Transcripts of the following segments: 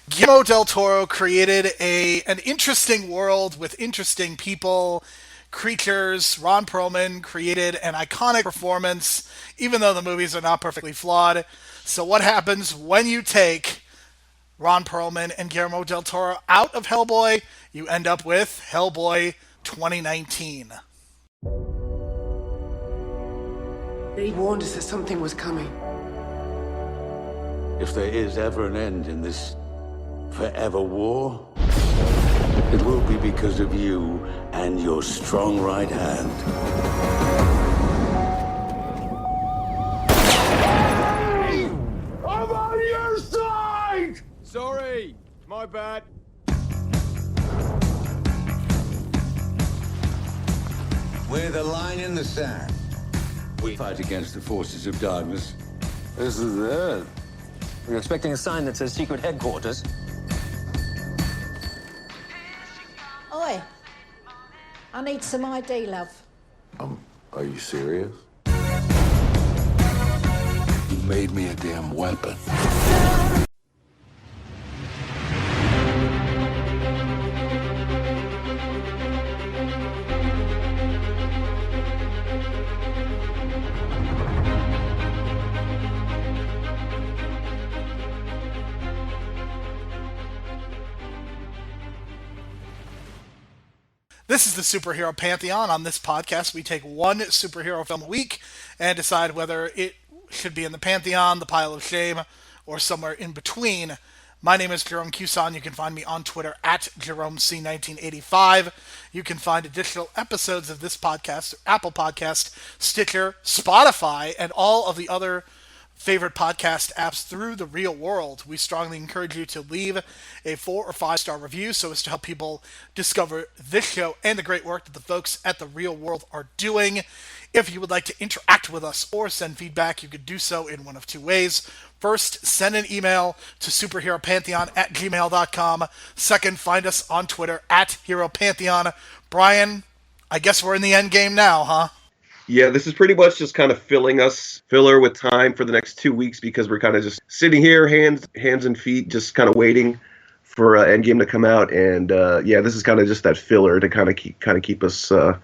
Guillermo del Toro created an interesting world with interesting people, creatures. Ron Perlman created an iconic performance, even though the movies are not perfectly flawed. So, what happens when you take Ron Perlman and Guillermo del Toro out of Hellboy? You end up with Hellboy 2019. They warned us that something was coming. If there is ever an end in this forever war, it will be because of you and your strong right hand. I'm on your side! Sorry, my bad. We're the line in the sand. We fight against the forces of darkness. This is it. You're expecting a sign that says secret headquarters? Oi, I need some ID, love. Are you serious? You made me a damn weapon. This is the Superhero Pantheon. On this podcast, we take one superhero film a week and decide whether it should be in the Pantheon, the pile of shame, or somewhere in between. My name is Jerome Cuson. You can find me on Twitter at JeromeC1985. You can find additional episodes of this podcast, Apple Podcast, Stitcher, Spotify, and all of the other favorite podcast apps through the real world. We strongly encourage you to leave a 4 or 5 star review so as to help people discover this show and the great work that the folks at the real world are doing. If you would like to interact with us or send feedback, you could do so in one of two ways. First, send an email to superheropantheon@gmail.com. Second, find us on Twitter at Hero Pantheon. Brian, I guess we're in the end game now, huh? Yeah, this is pretty much just kind of filler with time for the next 2 weeks because we're kind of just sitting here, hands and feet, just kind of waiting for Endgame to come out, and yeah, this is kind of just that filler to kind of keep us, the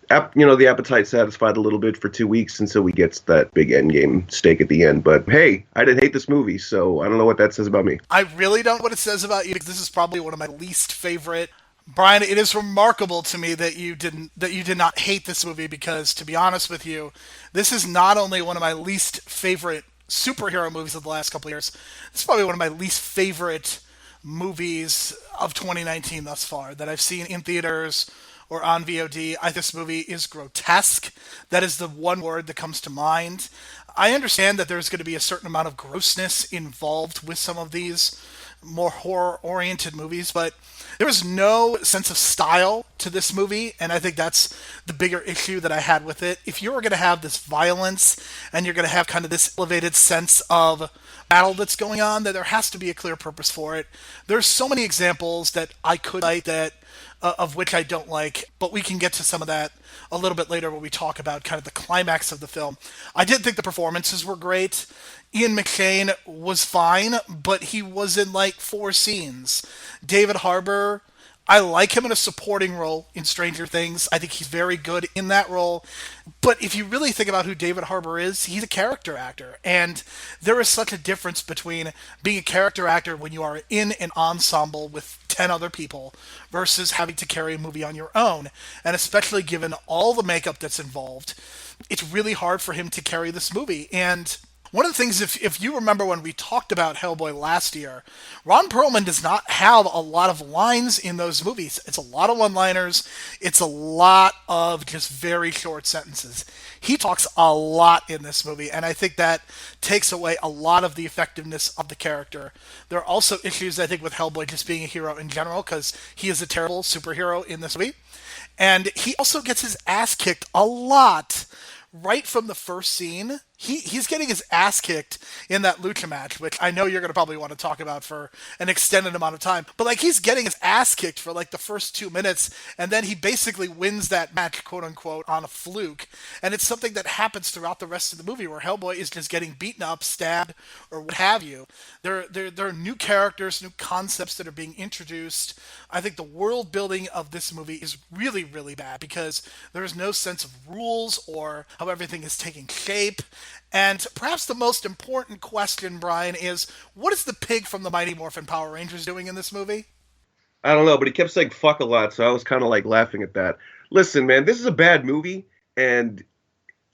appetite satisfied a little bit for 2 weeks until we get that big Endgame stake at the end. But hey, I didn't hate this movie, so I don't know what that says about me. I really don't know what it says about you because this is probably one of my least favorite. Brian, it is remarkable to me that you did not hate this movie because, to be honest with you, this is not only one of my least favorite superhero movies of the last couple of years. This is probably one of my least favorite movies of 2019 thus far that I've seen in theaters or on VOD. This movie is grotesque. That is the one word that comes to mind. I understand that there's going to be a certain amount of grossness involved with some of these more horror-oriented movies, but there was no sense of style to this movie, and I think that's the bigger issue that I had with it. If you were going to have this violence and you're going to have kind of this elevated sense of battle that's going on, that there has to be a clear purpose for it. There's so many examples that I could cite that of which I don't like, but we can get to some of that a little bit later when we talk about kind of the climax of the film. I did think the performances were great. Ian McShane was fine, but he was in like 4 scenes. David Harbour, I like him in a supporting role in Stranger Things. I think he's very good in that role. But if you really think about who David Harbour is, he's a character actor. And there is such a difference between being a character actor when you are in an ensemble with 10 other people versus having to carry a movie on your own. And especially given all the makeup that's involved, it's really hard for him to carry this movie. And one of the things, if you remember when we talked about Hellboy last year, Ron Perlman does not have a lot of lines in those movies. It's a lot of one-liners. It's a lot of just very short sentences. He talks a lot in this movie, and I think that takes away a lot of the effectiveness of the character. There are also issues, I think, with Hellboy just being a hero in general, because he is a terrible superhero in this movie. And he also gets his ass kicked a lot. Right from the first scene, he's getting his ass kicked in that lucha match, which I know you're going to probably want to talk about for an extended amount of time. But like he's getting his ass kicked for like the first 2 minutes, and then he basically wins that match, quote unquote, on a fluke. And it's something that happens throughout the rest of the movie where Hellboy is just getting beaten up, stabbed, or what have you. There are new characters, new concepts that are being introduced. I think the world building of this movie is really, really bad because there is no sense of rules or how everything is taking shape. And perhaps the most important question, Brian, is what is the pig from the Mighty Morphin Power Rangers doing in this movie? I don't know, but he kept saying fuck a lot, so I was kind of like laughing at that. Listen, man, this is a bad movie, and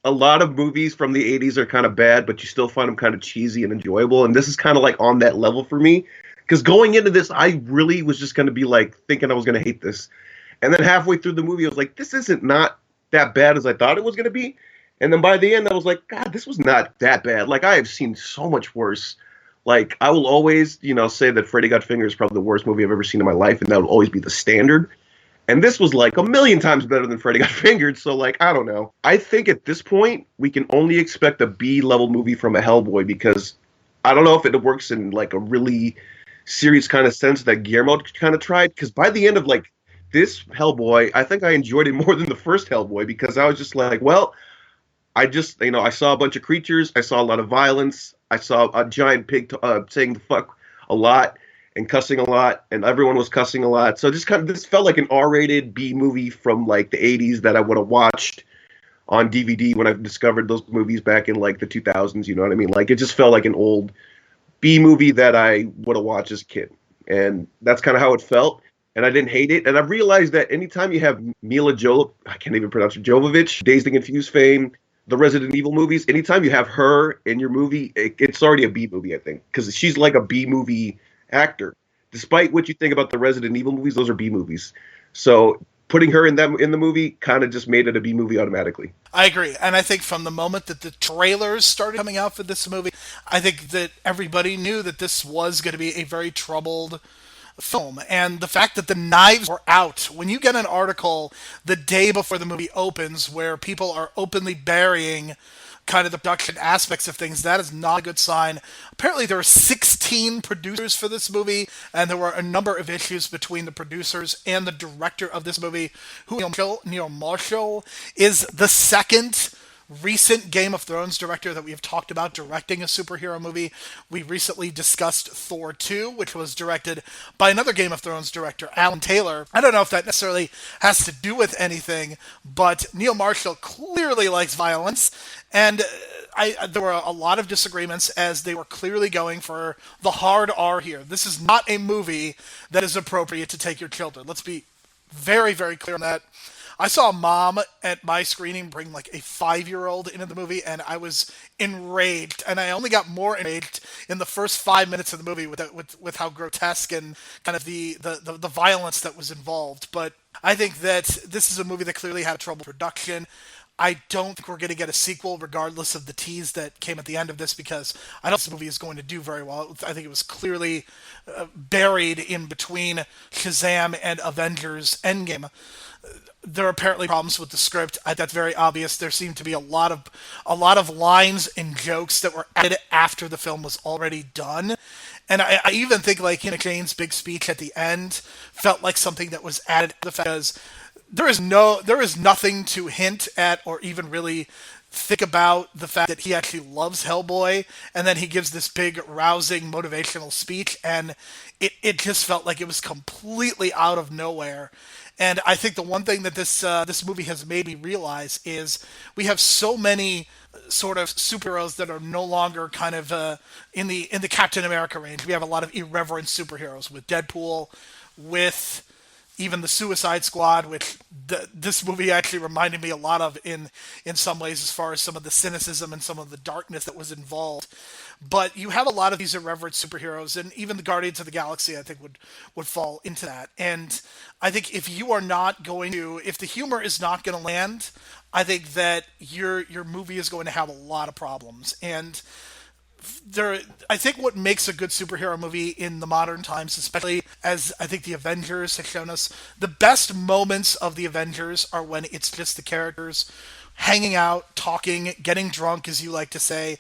a lot of movies from the 80s are kind of bad, but you still find them kind of cheesy and enjoyable, and this is kind of like on that level for me. Because going into this, I really was just going to be like thinking I was going to hate this. And then halfway through the movie, I was like, this isn't not that bad as I thought it was going to be. And then by the end, I was like, God, this was not that bad. Like, I have seen so much worse. Like, I will always, say that Freddy Got Fingered is probably the worst movie I've ever seen in my life, and that will always be the standard. And this was like a million times better than Freddy Got Fingered, so like, I don't know. I think at this point, we can only expect a B-level movie from a Hellboy, because I don't know if it works in like a really serious kind of sense that Guillermo kind of tried, because by the end of like this Hellboy, I think I enjoyed it more than the first Hellboy, because I was just like, well, I saw a bunch of creatures. I saw a lot of violence. I saw a giant pig saying the fuck a lot and cussing a lot, and everyone was cussing a lot. So this felt like an R-rated B movie from like the 80s that I would have watched on DVD when I discovered those movies back in like the 2000s. You know what I mean? Like, it just felt like an old B movie that I would have watched as a kid. And that's kind of how it felt. And I didn't hate it. And I realized that anytime you have I can't even pronounce it, Jovovich, Dazed and Confused fame, the Resident Evil movies, anytime you have her in your movie, it's already a B movie, I think, because she's like a B movie actor. Despite what you think about the Resident Evil movies, those are B movies. So putting her in the movie kind of just made it a B movie automatically. I agree. And I think from the moment that the trailers started coming out for this movie, I think that everybody knew that this was going to be a very troubled film. And the fact that the knives were out, when you get an article the day before the movie opens where people are openly burying kind of the production aspects of things, that is not a good sign. Apparently there were 16 producers for this movie, and there were a number of issues between the producers and the director of this movie, who Neil Marshall is the second recent Game of Thrones director that we have talked about directing a superhero movie. We recently discussed Thor 2, which was directed by another Game of Thrones director, Alan Taylor. I don't know if that necessarily has to do with anything, but Neil Marshall clearly likes violence, and there were a lot of disagreements as they were clearly going for the hard R here. This is not a movie that is appropriate to take your children. Let's be very, very clear on that. I saw a mom at my screening bring like a 5-year-old into the movie, and I was enraged. And I only got more enraged in the first 5 minutes of the movie with how grotesque and kind of the violence that was involved. But I think that this is a movie that clearly had trouble production. I don't think we're going to get a sequel regardless of the tease that came at the end of this, because I don't think this movie is going to do very well. I think it was clearly buried in between Shazam and Avengers Endgame. There are apparently problems with the script. That's very obvious. There seemed to be a lot of lines and jokes that were added after the film was already done. And I even think like Jane's big speech at the end felt like something that was added to the fact, because there is nothing to hint at or even really think about the fact that he actually loves Hellboy, and then he gives this big rousing motivational speech, and it just felt like it was completely out of nowhere. And I think the one thing that this movie has made me realize is we have so many sort of superheroes that are no longer kind of in the Captain America range. We have a lot of irreverent superheroes with Deadpool, with even the Suicide Squad, which this movie actually reminded me a lot of in some ways, as far as some of the cynicism and some of the darkness that was involved. But you have a lot of these irreverent superheroes, and even the Guardians of the Galaxy, I think, would fall into that. And I think if the humor is not going to land, I think that your movie is going to have a lot of problems. And I think what makes a good superhero movie in the modern times, especially as I think the Avengers have shown us, the best moments of the Avengers are when it's just the characters hanging out, talking, getting drunk, as you like to say.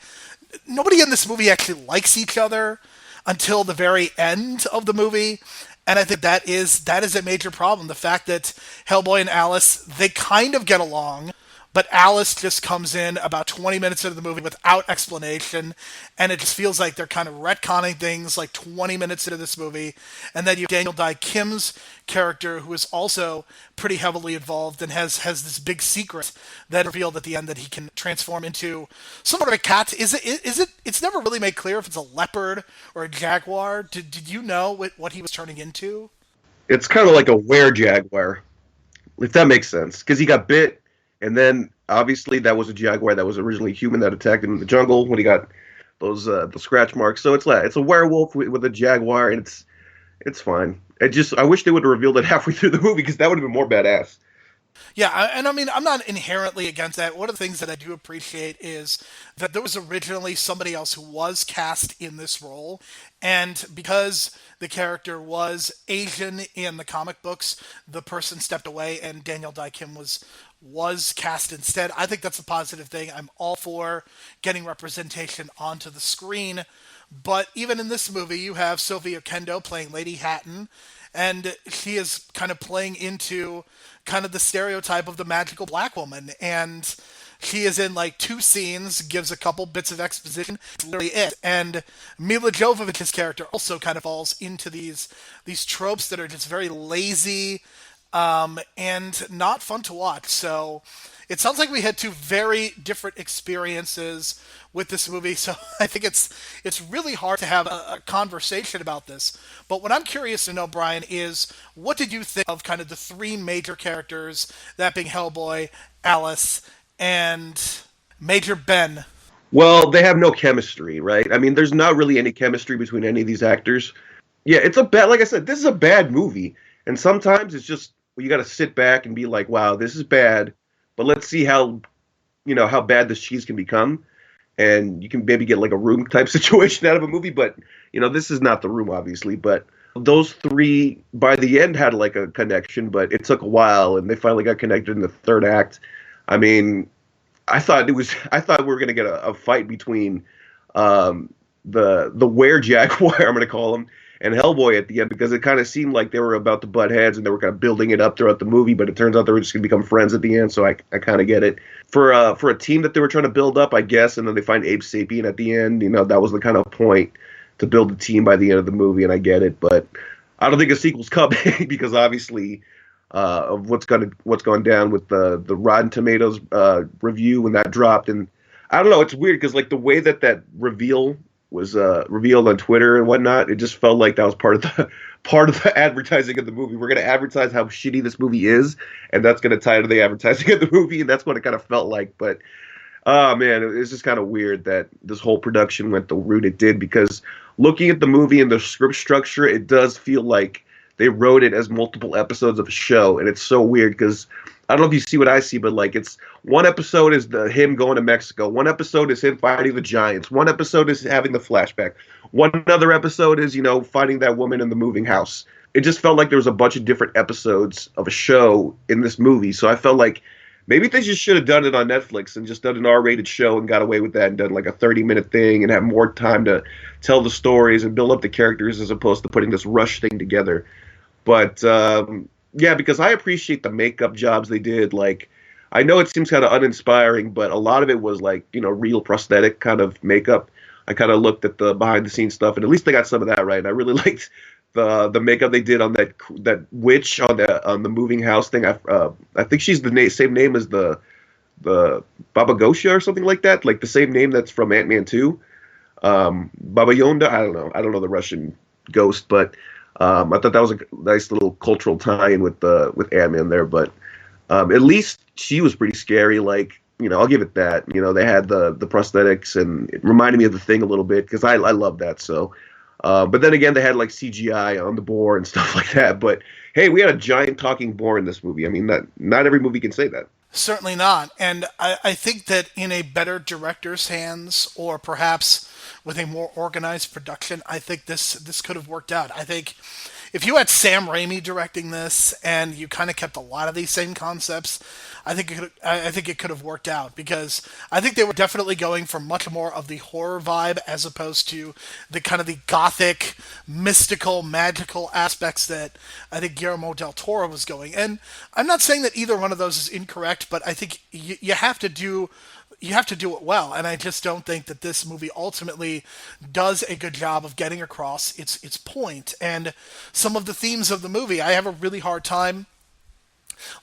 Nobody in this movie actually likes each other until the very end of the movie. And I think that is a major problem. The fact that Hellboy and Alice, they kind of get along, but Alice just comes in about 20 minutes into the movie without explanation, and it just feels like they're kind of retconning things like 20 minutes into this movie. And then you have Daniel Dai Kim's character, who is also pretty heavily involved and has this big secret that revealed at the end that he can transform into some sort of a cat. Is it? It's never really made clear if it's a leopard or a jaguar. Did you know what he was turning into? It's kind of like a were-jaguar, if that makes sense, because he got bit, and then obviously that was a jaguar that was originally human that attacked him in the jungle when he got those the scratch marks. So it's a werewolf with a jaguar, and it's fine. I wish they would have revealed it halfway through the movie because that would have been more badass. Yeah, and I mean, I'm not inherently against that. One of the things that I do appreciate is that there was originally somebody else who was cast in this role, and because the character was Asian in the comic books, the person stepped away, and Daniel Dae Kim was cast instead. I think that's a positive thing. I'm all for getting representation onto the screen, but even in this movie, you have Sophia Kendo playing Lady Hatton, and she is kind of playing into kind of the stereotype of the magical black woman. And she is in like two scenes, gives a couple bits of exposition. It's literally it. And Mila Jovovich's character also kind of falls into these tropes that are just very lazy and not fun to watch. So it sounds like we had two very different experiences with this movie. So I think it's really hard to have a conversation about this. But what I'm curious to know, Brian, is what did you think of kind of the three major characters, that being Hellboy, Alice, and Major Ben? Well, they have no chemistry, right? I mean, there's not really any chemistry between any of these actors. Yeah, like I said, this is a bad movie. And sometimes it's just, you got to sit back and be like, wow, this is bad, but let's see how bad this cheese can become. And you can maybe get like a Room type situation out of a movie, but this is not the Room, obviously. But those three by the end had like a connection, but it took a while, and they finally got connected in the third act. I mean, I thought we were gonna get a fight between the were jaguar, I'm gonna call him, and Hellboy at the end, because it kind of seemed like they were about to butt heads and they were kind of building it up throughout the movie, but it turns out they were just going to become friends at the end, so I kind of get it. For a team that they were trying to build up, I guess, and then they find Abe Sapien at the end, that was the kind of point to build the team by the end of the movie, and I get it, but I don't think a sequel's coming because obviously of what's gone down with the Rotten Tomatoes review when that dropped, and I don't know, it's weird because like the way that reveal was revealed on Twitter and whatnot, it just felt like that was part of the advertising of the movie. We're going to advertise how shitty this movie is, and that's going to tie into the advertising of the movie, and that's what it kind of felt like. But man, it's just kind of weird that this whole production went the route it did, because looking at the movie and the script structure, it does feel like they wrote it as multiple episodes of a show, and it's so weird because I don't know if you see what I see, but like it's one episode is him going to Mexico. One episode is him fighting the giants. One episode is having the flashback. One other episode is, fighting that woman in the moving house. It just felt like there was a bunch of different episodes of a show in this movie. So I felt like maybe they just should have done it on Netflix and just done an R-rated show and got away with that and done like a 30-minute thing and have more time to tell the stories and build up the characters as opposed to putting this rush thing together. But yeah, because I appreciate the makeup jobs they did. Like, I know it seems kind of uninspiring, but a lot of it was like, real prosthetic kind of makeup. I kind of looked at the behind the scenes stuff, and at least they got some of that right. And I really liked the makeup they did on that witch on the moving house thing. I think she's the same name as the Baba Gosha or something like that, like the same name that's from Ant-Man 2. Baba Yonda, I don't know the Russian ghost, but I thought that was a nice little cultural tie-in with Ant-Man there, but at least she was pretty scary. Like, I'll give it that. They had the prosthetics, and it reminded me of The Thing a little bit because I love that. So, but then again, they had like CGI on the boar and stuff like that. But hey, we had a giant talking boar in this movie. I mean, not every movie can say that. Certainly not. And I think that in a better director's hands, or perhaps with a more organized production, I think this could have worked out. I think if you had Sam Raimi directing this and you kind of kept a lot of these same concepts, I think it could have worked out, because I think they were definitely going for much more of the horror vibe as opposed to the kind of the gothic, mystical, magical aspects that I think Guillermo del Toro was going. And I'm not saying that either one of those is incorrect, but I think you have to do it well, and I just don't think that this movie ultimately does a good job of getting across its point. And some of the themes of the movie, I have a really hard time,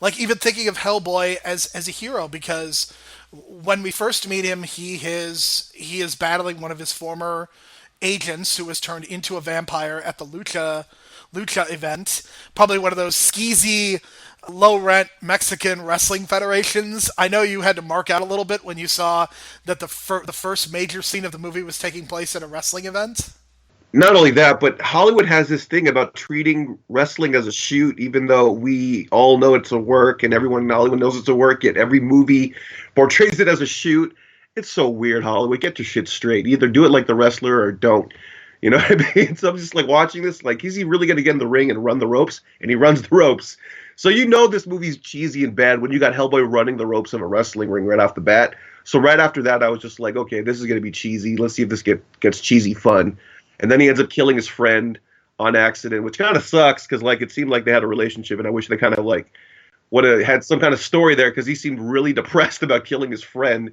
like, even thinking of Hellboy as a hero, because when we first meet him, he is battling one of his former agents who was turned into a vampire at the lucha event, probably one of those skeezy, low rent Mexican wrestling federations. I know you had to mark out a little bit when you saw that the first major scene of the movie was taking place at a wrestling event. Not only that, but Hollywood has this thing about treating wrestling as a shoot, even though we all know it's a work and everyone in Hollywood knows it's a work, yet every movie portrays it as a shoot. It's so weird, Hollywood. Get your shit straight. Either do it like the wrestler or don't. You know what I mean? So I'm just like watching this, like, is he really going to get in the ring and run the ropes? And he runs the ropes. So you know this movie's cheesy and bad when you got Hellboy running the ropes of a wrestling ring right off the bat. So right after that, I was just like, okay, this is going to be cheesy. Let's see if this gets cheesy fun. And then he ends up killing his friend on accident, which kind of sucks because, like, it seemed like they had a relationship, and I wish they kind of, like, would have had some kind of story there, because he seemed really depressed about killing his friend.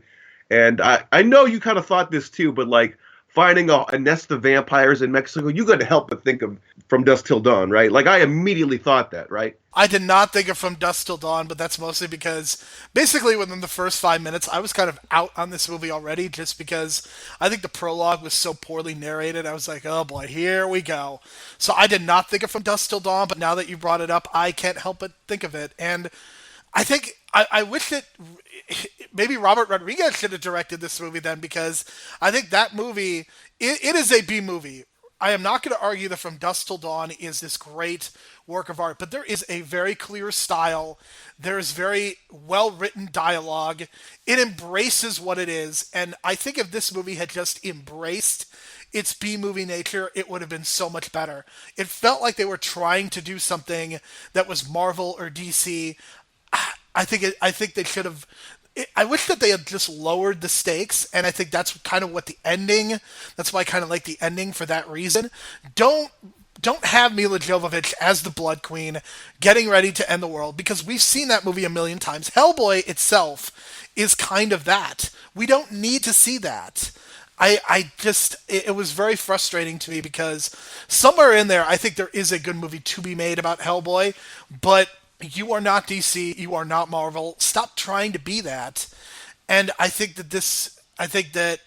And I know you kind of thought this too, but, like, finding a nest of vampires in Mexico, you couldn't help but think of From Dusk Till Dawn, right? Like, I immediately thought that, right? I did not think of From Dusk Till Dawn, but that's mostly because basically within the first 5 minutes, I was kind of out on this movie already, just because I think the prologue was so poorly narrated. I was like, oh boy, here we go. So I did not think of From Dusk Till Dawn, but now that you brought it up, I can't help but think of it. And I think I wish that maybe Robert Rodriguez should have directed this movie then, because I think that movie, it is a B movie. I am not going to argue that From Dusk Till Dawn is this great work of art, but there is a very clear style. There is very well-written dialogue. It embraces what it is, and I think if this movie had just embraced its B-movie nature, it would have been so much better. It felt like they were trying to do something that was Marvel or DC. I think they should have. I wish that they had just lowered the stakes, and I think that's kind of what the ending. That's why I kind of like the ending for that reason. Don't have Mila Jovovich as the Blood Queen getting ready to end the world, because we've seen that movie a million times. Hellboy itself is kind of that. We don't need to see that. It was very frustrating to me, because somewhere in there, I think there is a good movie to be made about Hellboy, but you are not DC, you are not Marvel. Stop trying to be that. And I think that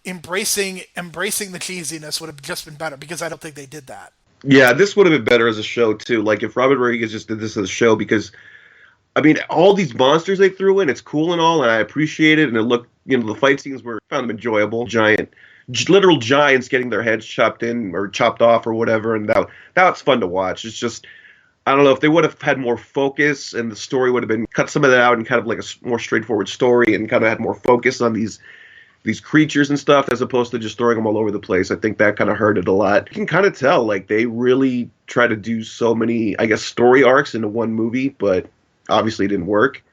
embracing the cheesiness would have just been better, because I don't think they did that. Yeah, this would have been better as a show too. Like if Robert Rodriguez just did this as a show, because I mean, all these monsters they threw in, it's cool and all, and I appreciate it. And it looked, the fight scenes found them enjoyable. Literal giants getting their heads chopped in or chopped off or whatever, and that was fun to watch. It's just, I don't know, if they would have had more focus and the story would have been cut some of that out and kind of like a more straightforward story and kind of had more focus on these creatures and stuff, as opposed to just throwing them all over the place. I think that kind of hurt it a lot. You can kind of tell, like, they really try to do so many, I guess, story arcs into one movie, but obviously it didn't work.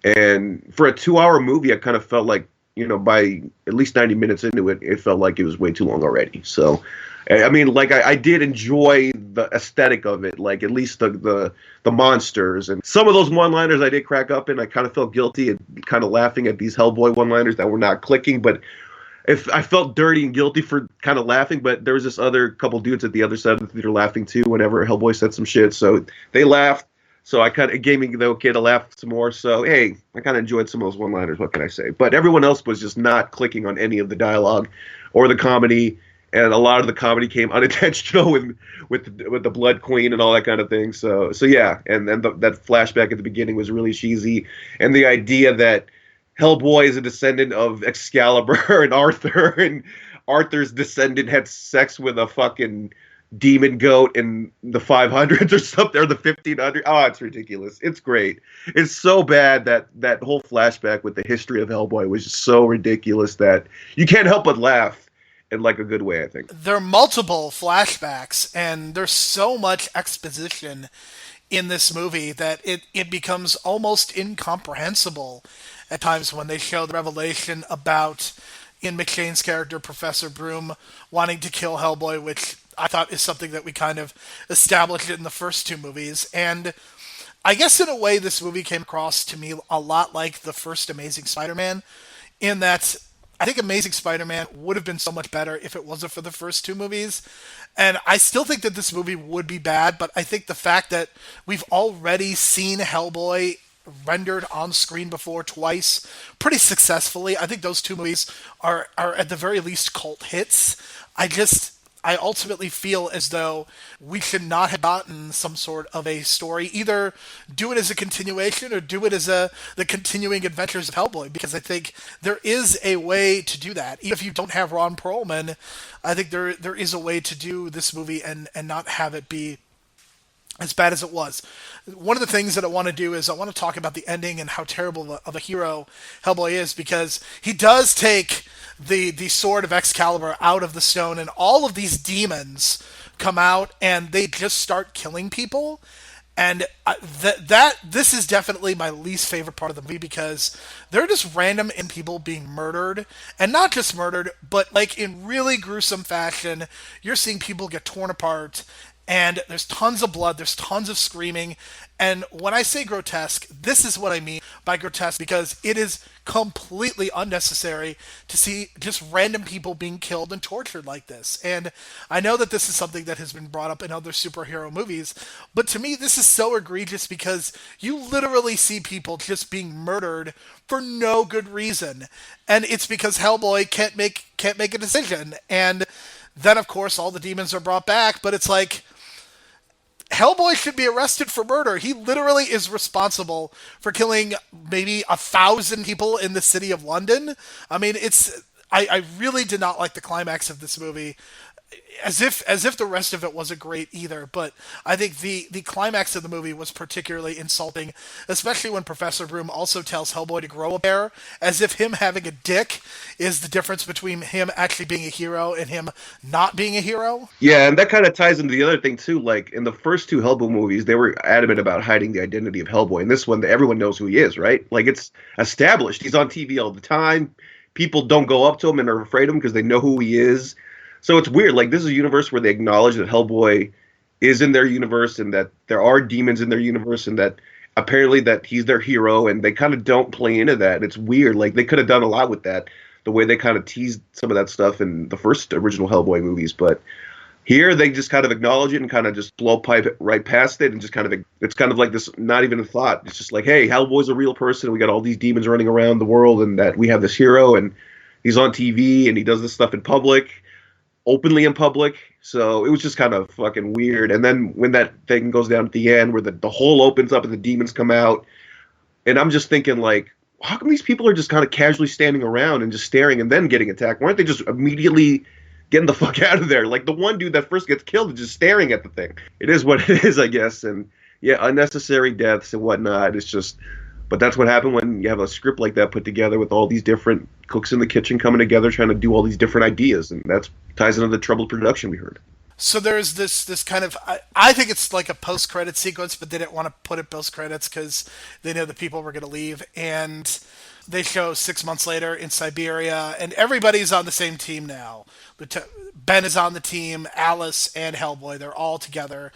And for a 2-hour movie, I kind of felt like, by at least 90 minutes into it, it felt like it was way too long already. So, I mean, like, I did enjoy the aesthetic of it, like, at least the monsters. And some of those one-liners I did crack up in. I kind of felt guilty and kind of laughing at these Hellboy one-liners that were not clicking. But if I felt dirty and guilty for kind of laughing, but there was this other couple dudes at the other side of the theater laughing too whenever Hellboy said some shit. So they laughed. So it gave me the okay to laugh some more. So, hey, I kind of enjoyed some of those one-liners. What can I say? But everyone else was just not clicking on any of the dialogue or the comedy. And a lot of the comedy came unintentional with the Blood Queen and all that kind of thing. So yeah, and then that flashback at the beginning was really cheesy. And the idea that Hellboy is a descendant of Excalibur and Arthur, and Arthur's descendant had sex with a fucking demon goat in the 500s or something, or the 1500s. Oh, it's ridiculous. It's great. It's so bad that whole flashback with the history of Hellboy was just so ridiculous that you can't help but laugh in like a good way, I think. There are multiple flashbacks, and there's so much exposition in this movie that it becomes almost incomprehensible at times when they show the revelation about Ian McShane's character, Professor Broom, wanting to kill Hellboy, which I thought is something that we kind of established in the first two movies. And I guess in a way this movie came across to me a lot like the first Amazing Spider-Man, in that I think Amazing Spider-Man would have been so much better if it wasn't for the first two movies. And I still think that this movie would be bad, but I think the fact that we've already seen Hellboy rendered on screen before twice pretty successfully, I think those two movies are at the very least cult hits. I ultimately feel as though we should not have gotten some sort of a story. Either do it as a continuation or do it as the continuing adventures of Hellboy, because I think there is a way to do that. Even if you don't have Ron Perlman, I think there is a way to do this movie and not have it be as bad as it was. One of the things that I want to do is I want to talk about the ending and how terrible of a hero Hellboy is, because he does take the sword of Excalibur out of the stone, and all of these demons come out and they just start killing people. And this is definitely my least favorite part of the movie, because they're just random people being murdered, and not just murdered, but like in really gruesome fashion. You're seeing people get torn apart, and there's tons of blood, there's tons of screaming. And when I say grotesque, this is what I mean by grotesque, because it is completely unnecessary to see just random people being killed and tortured like this. And I know that this is something that has been brought up in other superhero movies, but to me this is so egregious, because you literally see people just being murdered for no good reason. And it's because Hellboy can't make a decision. And then of course all the demons are brought back, but it's like, Hellboy should be arrested for murder. He literally is responsible for killing maybe 1,000 people in the city of London. I mean, I really did not like the climax of this movie. As if the rest of it wasn't great either, but I think the climax of the movie was particularly insulting, especially when Professor Broom also tells Hellboy to grow a pair, as if him having a dick is the difference between him actually being a hero and him not being a hero. Yeah, and that kind of ties into the other thing too. Like in the first two Hellboy movies, they were adamant about hiding the identity of Hellboy. In this one, everyone knows who he is, right? Like it's established. He's on TV all the time. People don't go up to him and are afraid of him because they know who he is. So it's weird. Like, this is a universe where they acknowledge that Hellboy is in their universe and that there are demons in their universe and that apparently that he's their hero, and they kind of don't play into that. It's weird. Like, they could have done a lot with that, the way they kind of teased some of that stuff in the first original Hellboy movies. But here they just kind of acknowledge it and kind of just blow pipe it right past it, and just kind of, it's kind of like this, not even a thought. It's just like, hey, Hellboy's a real person. We got all these demons running around the world, and that we have this hero, and he's on TV, and he does this stuff in public. Openly in public. So it was just kind of fucking weird. And then when that thing goes down at the end where the hole opens up and the demons come out, and I'm just thinking, like, how come these people are just kind of casually standing around and just staring and then getting attacked? Why aren't they just immediately getting the fuck out of there? Like, the one dude that first gets killed is just staring at the thing. It is what it is, I guess. And yeah, unnecessary deaths and whatnot. It's just, but that's what happened when you have a script like that put together with all these different cooks in the kitchen coming together trying to do all these different ideas, and that's ties into the troubled production we heard. So there's this kind of, I think it's like a post-credit sequence, but they didn't want to put it post-credits because they know the people were going to leave, and they show 6 months later in Siberia, and everybody's on the same team now. Ben is on the team, Alice and Hellboy, they're all together.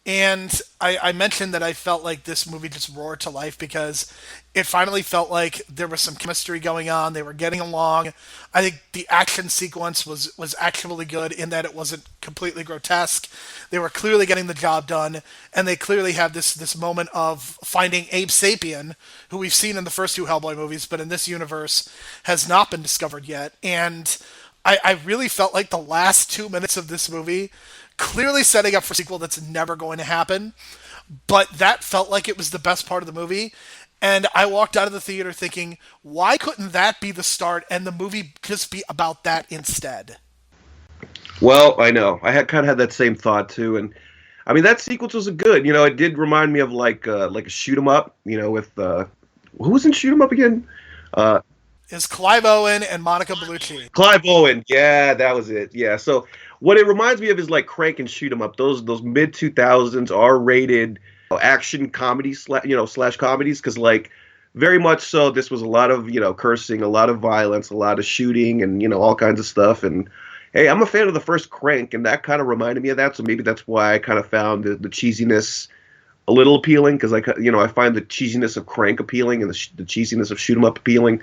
And I mentioned that I felt like this movie just roared to life because it finally felt like there was some chemistry going on. They were getting along. I think the action sequence was actually good in that it wasn't completely grotesque. They were clearly getting the job done, and they clearly have this moment of finding Abe Sapien, who we've seen in the first two Hellboy movies, but in this universe has not been discovered yet. And I really felt like the last 2 minutes of this movie clearly setting up for a sequel that's never going to happen, but that felt like it was the best part of the movie. And I walked out of the theater thinking, why couldn't that be the start and the movie just be about that instead? Well, I know. I had kind of had that same thought too, and I mean that sequence was good. You know, it did remind me of like a shoot 'em up. You know, with who was in shoot 'em up again? Is Clive Owen and Monica Bellucci. Clive Owen, yeah, that was it. Yeah, so what it reminds me of is like Crank and Shoot 'Em Up. Those mid 2000s R-rated action comedy slash comedies, because like very much so this was a lot of cursing, a lot of violence, a lot of shooting, and all kinds of stuff. And hey, I'm a fan of the first Crank, and that kind of reminded me of that. So maybe that's why I kind of found the cheesiness a little appealing, because I find the cheesiness of Crank appealing and the cheesiness of Shoot 'Em Up appealing.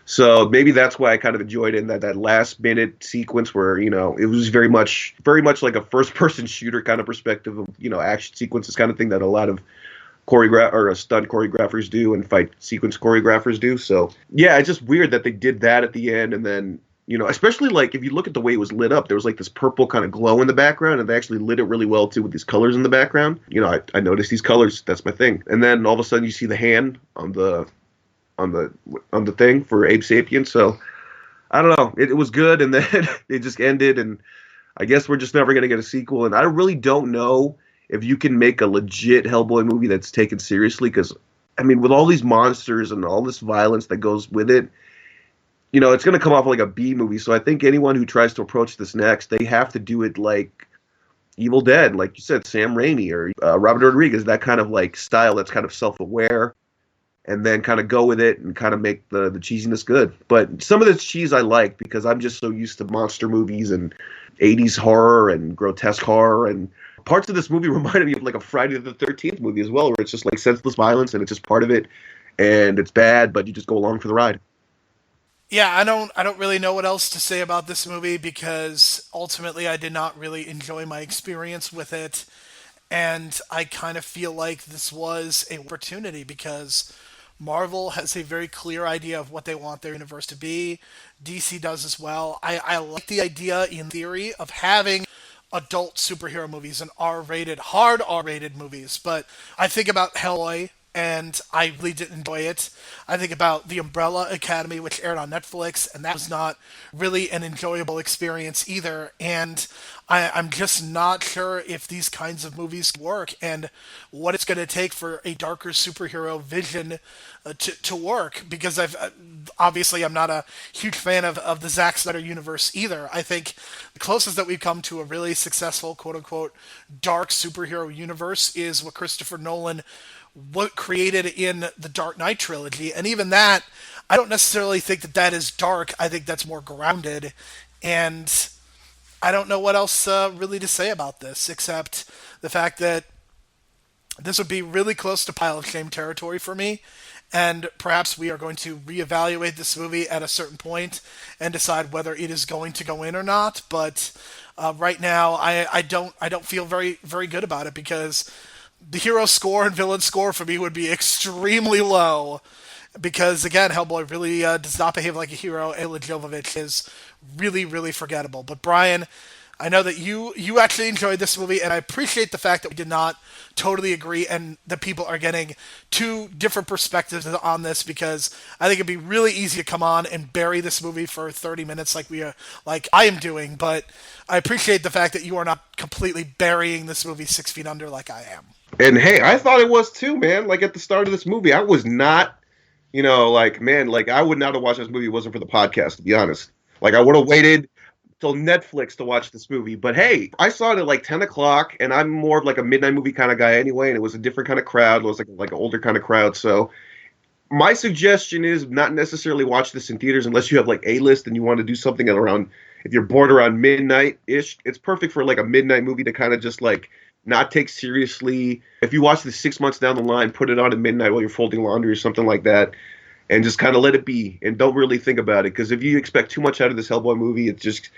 So maybe that's why I kind of enjoyed it in that last minute sequence where, it was very much like a first person shooter kind of perspective of, action sequences kind of thing that a lot of stunt choreographers do and fight sequence choreographers do. So yeah, it's just weird that they did that at the end. And then, especially like if you look at the way it was lit up, there was like this purple kind of glow in the background, and they actually lit it really well too with these colors in the background. I noticed these colors. That's my thing. And then all of a sudden you see the hand on the thing for Abe Sapien. So I don't know. It was good, and then it just ended, and I guess we're just never gonna get a sequel. And I really don't know if you can make a legit Hellboy movie that's taken seriously, because I mean, with all these monsters and all this violence that goes with it, it's gonna come off like a B movie. So I think anyone who tries to approach this next, they have to do it like Evil Dead, like you said, Sam Raimi or Robert Rodriguez, that kind of like style that's kind of self-aware, and then kind of go with it and kind of make the cheesiness good. But some of the cheese I like, because I'm just so used to monster movies and 80s horror and grotesque horror, and parts of this movie reminded me of like a Friday the 13th movie as well, where it's just like senseless violence and it's just part of it, and it's bad, but you just go along for the ride. Yeah, I don't really know what else to say about this movie, because ultimately I did not really enjoy my experience with it. And I kind of feel like this was an opportunity, because Marvel has a very clear idea of what they want their universe to be. DC does as well. I like the idea in theory of having adult superhero movies and R-rated, hard R-rated movies, but I think about Hellboy, and I really did enjoy it. I think about The Umbrella Academy, which aired on Netflix, and that was not really an enjoyable experience either. And I'm just not sure if these kinds of movies work, and what it's going to take for a darker superhero vision to work. Because obviously I'm not a huge fan of the Zack Snyder universe either. I think the closest that we've come to a really successful quote unquote dark superhero universe is what Christopher Nolan what created in the Dark Knight trilogy, and even that, I don't necessarily think that is dark. I think that's more grounded, and I don't know what else really to say about this, except the fact that this would be really close to pile of shame territory for me, and perhaps we are going to reevaluate this movie at a certain point and decide whether it is going to go in or not. But right now, I don't feel very very good about it, because the hero score and villain score for me would be extremely low, because again, Hellboy really does not behave like a hero, and Milla Jovovich is really really forgettable. But Brian, I know that you actually enjoyed this movie, and I appreciate the fact that we did not totally agree, and that people are getting two different perspectives on this, because I think it'd be really easy to come on and bury this movie for 30 minutes like I am doing. But I appreciate the fact that you are not completely burying this movie 6 feet under like I am. And hey, I thought it was too, man. Like at the start of this movie, I was not, like, man, like I would not have watched this movie if it wasn't for the podcast, to be honest. Like I would have waited till Netflix to watch this movie. But hey, I saw it at like 10 o'clock, and I'm more of like a midnight movie kind of guy anyway, and it was a different kind of crowd. It was like an older kind of crowd. So my suggestion is not necessarily watch this in theaters unless you have like A-list and you want to do something at around, if you're bored around midnight-ish. It's perfect for like a midnight movie to kind of just like not take seriously. If you watch this 6 months down the line, put it on at midnight while you're folding laundry or something like that, and just kind of let it be and don't really think about it. Because if you expect too much out of this Hellboy movie, it's just,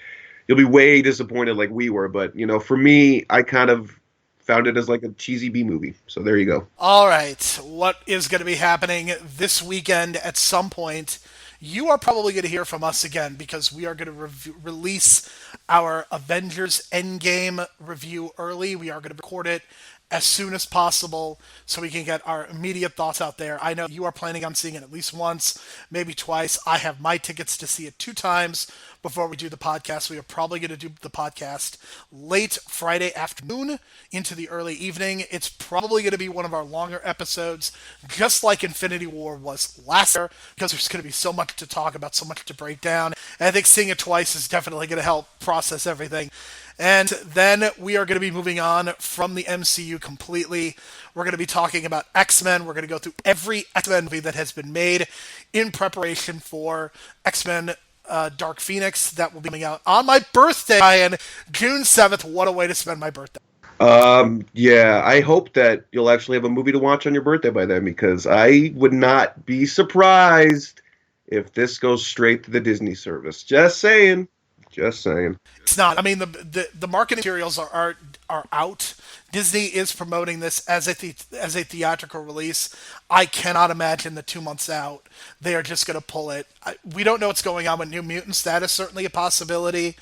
you'll be way disappointed like we were. But, for me, I kind of found it as like a cheesy B movie. So there you go. All right. What is going to be happening this weekend at some point? You are probably going to hear from us again, because we are going to release our Avengers Endgame review early. We are going to record it as soon as possible so we can get our immediate thoughts out there. I know you are planning on seeing it at least once, maybe twice. I have my tickets to see it 2 times before we do the podcast. We are probably going to do the podcast late Friday afternoon into the early evening. It's probably going to be one of our longer episodes, just like Infinity War was last year, because there's going to be so much to talk about, so much to break down. And I think seeing it twice is definitely going to help process everything. And then we are going to be moving on from the MCU completely. We're going to be talking about X-Men. We're going to go through every X-Men movie that has been made in preparation for X-Men Dark Phoenix that will be coming out on my birthday, Ryan, June 7th. What a way to spend my birthday. Yeah, I hope that you'll actually have a movie to watch on your birthday by then, because I would not be surprised if this goes straight to the Disney service. Just saying. Just saying. It's not. I mean, the marketing materials are out. Disney is promoting this as a theatrical release. I cannot imagine that 2 months out they are just going to pull it. We don't know what's going on with New Mutants. That is certainly a possibility,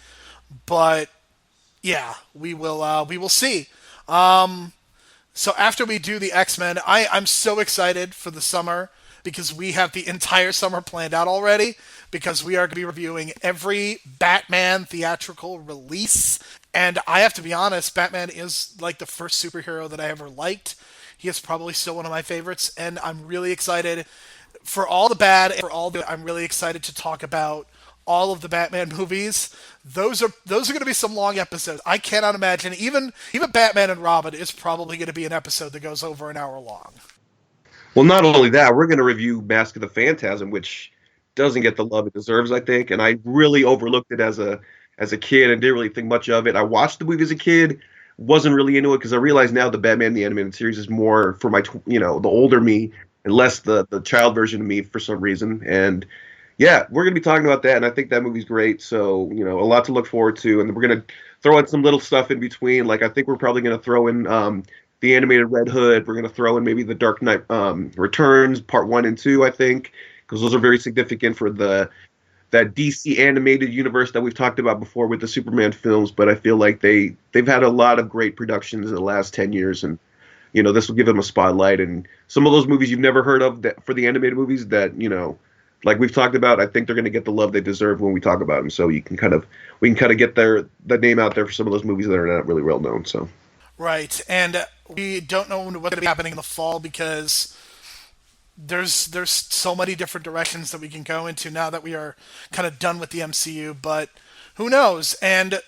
but yeah, we will see. So after we do the X-Men, I'm so excited for the summer, because we have the entire summer planned out already, because we are going to be reviewing every Batman theatrical release. And I have to be honest, Batman is like the first superhero that I ever liked. He is probably still one of my favorites, and I'm really excited for all the bad and for all the good. I'm really excited to talk about all of the Batman movies. Those are going to be some long episodes. I cannot imagine even Batman and Robin is probably going to be an episode that goes over an hour long. Well, not only that, we're going to review Mask of the Phantasm, which doesn't get the love it deserves, I think. And I really overlooked it as a kid and didn't really think much of it. I watched the movie as a kid, wasn't really into it, because I realize now the Batman the Animated Series is more for my, the older me, and less the child version of me for some reason. And yeah, we're going to be talking about that, and I think that movie's great. So, a lot to look forward to. And we're going to throw in some little stuff in between. Like, I think we're probably going to throw in the animated Red Hood. We're going to throw in maybe the Dark Knight Returns, Part 1 and 2, I think, because those are very significant for that DC animated universe that we've talked about before with the Superman films. But I feel like they've had a lot of great productions in the last 10 years, and this will give them a spotlight. And some of those movies you've never heard of for the animated movies that like we've talked about, I think they're going to get the love they deserve when we talk about them. So we can kind of get the name out there for some of those movies that are not really well known. So right, and we don't know what's going to be happening in the fall, because there's so many different directions that we can go into now that we are kind of done with the MCU. But who knows? And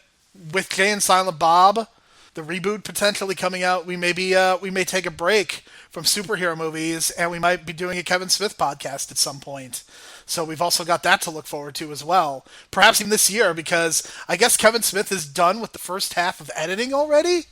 with Jay and Silent Bob, the reboot potentially coming out, we may take a break from superhero movies, and we might be doing a Kevin Smith podcast at some point. So we've also got that to look forward to as well. Perhaps even this year, because I guess Kevin Smith is done with the first half of editing already.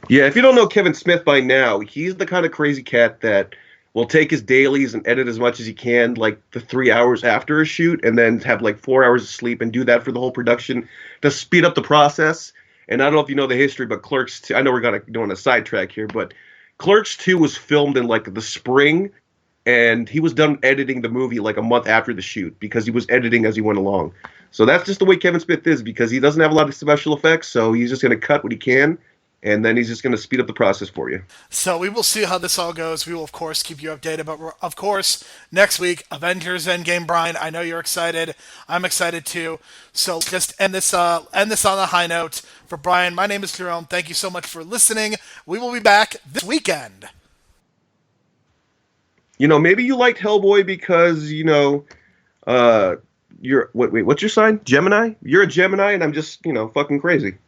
Yeah, if you don't know Kevin Smith by now, he's the kind of crazy cat that will take his dailies and edit as much as he can, like the 3 hours after a shoot, and then have like 4 hours of sleep and do that for the whole production to speed up the process. And I don't know if you know the history, but Clerks 2, I know we're going to go on a sidetrack here, but Clerks 2 was filmed in like the spring, and he was done editing the movie like a month after the shoot, because he was editing as he went along. So that's just the way Kevin Smith is, because he doesn't have a lot of special effects, so he's just going to cut what he can, and then he's just going to speed up the process for you. So we will see how this all goes. We will, of course, keep you updated. But, of course, next week, Avengers Endgame. Brian, I know you're excited. I'm excited, too. So just end this on a high note. For Brian, my name is Jerome. Thank you so much for listening. We will be back this weekend. Maybe you liked Hellboy because, what's your sign? Gemini? You're a Gemini, and I'm just, fucking crazy.